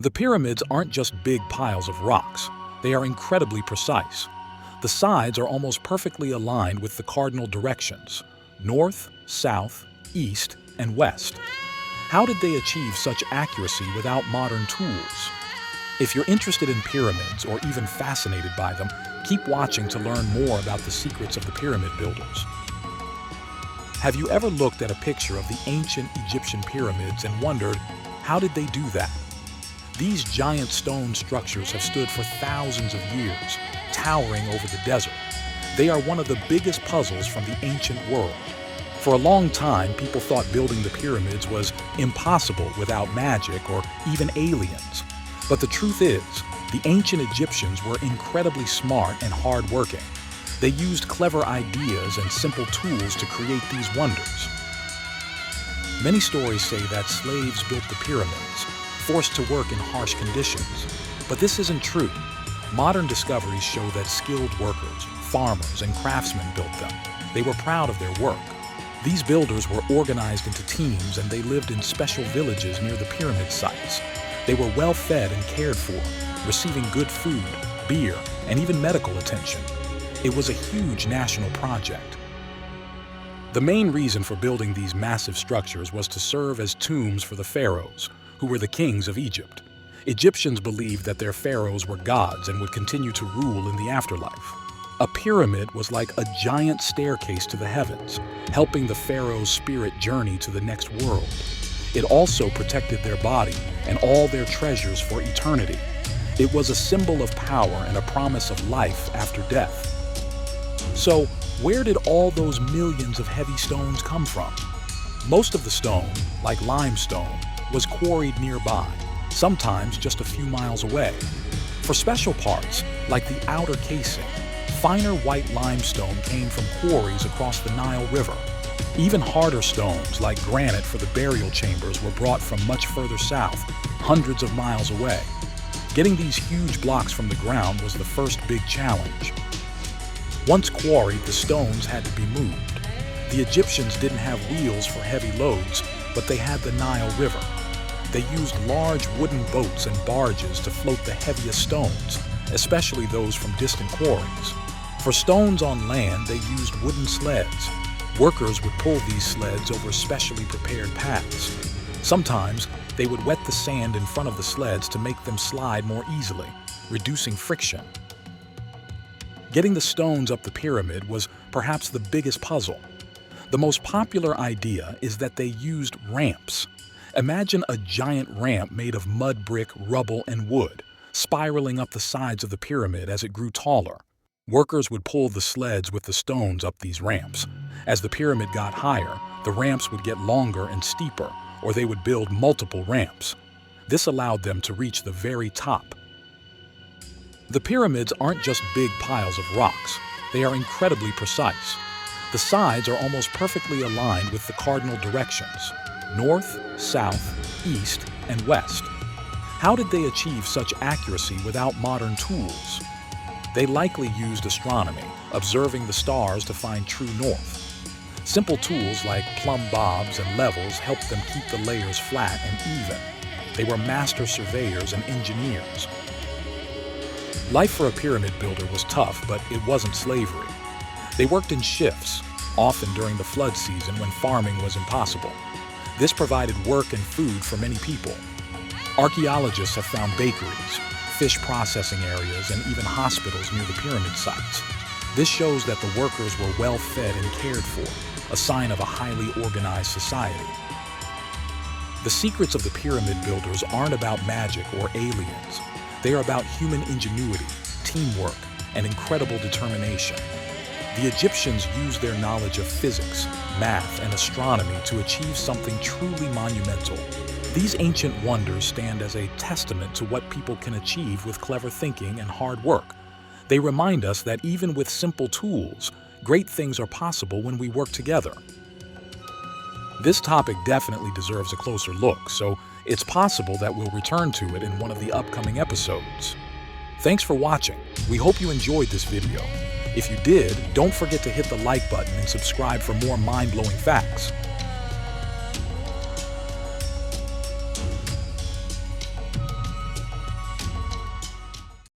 The pyramids aren't just big piles of rocks. They are incredibly precise. The sides are almost perfectly aligned with the cardinal directions: north, south, east, and west. How did they achieve such accuracy without modern tools? If you're interested in pyramids or even fascinated by them, keep watching to learn more about the secrets of the pyramid builders. Have you ever looked at a picture of the ancient Egyptian pyramids and wondered, how did they do that? These giant stone structures have stood for thousands of years, towering over the desert. They are one of the biggest puzzles from the ancient world. For a long time, people thought building the pyramids was impossible without magic or even aliens. But the truth is, the ancient Egyptians were incredibly smart and hardworking. They used clever ideas and simple tools to create these wonders. Many stories say that slaves built the pyramids, forced to work in harsh conditions. But this isn't true. Modern discoveries show that skilled workers, farmers, and craftsmen built them. They were proud of their work. These builders were organized into teams, and they lived in special villages near the pyramid sites. They were well fed and cared for, receiving good food, beer, and even medical attention. It was a huge national project. The main reason for building these massive structures was to serve as tombs for the pharaohs, who were the kings of Egypt. Egyptians believed that their pharaohs were gods and would continue to rule in the afterlife. A pyramid was like a giant staircase to the heavens, helping the pharaoh's spirit journey to the next world. It also protected their body and all their treasures for eternity. It was a symbol of power and a promise of life after death. So, where did all those millions of heavy stones come from? Most of the stone, like limestone, was quarried nearby, sometimes just a few miles away. For special parts, like the outer casing, finer white limestone came from quarries across the Nile River. Even harder stones, like granite for the burial chambers, were brought from much further south, hundreds of miles away. Getting these huge blocks from the ground was the first big challenge. Once quarried, the stones had to be moved. The Egyptians didn't have wheels for heavy loads, but they had the Nile River. They used large wooden boats and barges to float the heaviest stones, especially those from distant quarries. For stones on land, they used wooden sleds. Workers would pull these sleds over specially prepared paths. Sometimes, they would wet the sand in front of the sleds to make them slide more easily, reducing friction. Getting the stones up the pyramid was perhaps the biggest puzzle. The most popular idea is that they used ramps. Imagine a giant ramp made of mud brick, rubble, and wood, spiraling up the sides of the pyramid as it grew taller. Workers would pull the sleds with the stones up these ramps. As the pyramid got higher, the ramps would get longer and steeper, or they would build multiple ramps. This allowed them to reach the very top. The pyramids aren't just big piles of rocks. They are incredibly precise. The sides are almost perfectly aligned with the cardinal directions: north, south, east, and west. How did they achieve such accuracy without modern tools? They likely used astronomy, observing the stars to find true north. Simple tools like plumb bobs and levels helped them keep the layers flat and even. They were master surveyors and engineers. Life for a pyramid builder was tough, but it wasn't slavery. They worked in shifts, often during the flood season when farming was impossible. This provided work and food for many people. Archaeologists have found bakeries, fish processing areas, and even hospitals near the pyramid sites. This shows that the workers were well fed and cared for, a sign of a highly organized society. The secrets of the pyramid builders aren't about magic or aliens. They are about human ingenuity, teamwork, and incredible determination. The Egyptians used their knowledge of physics, math, and astronomy to achieve something truly monumental. These ancient wonders stand as a testament to what people can achieve with clever thinking and hard work. They remind us that even with simple tools, great things are possible when we work together. This topic definitely deserves a closer look, so it's possible that we'll return to it in one of the upcoming episodes. Thanks for watching. We hope you enjoyed this video. If you did, don't forget to hit the like button and subscribe for more mind-blowing facts.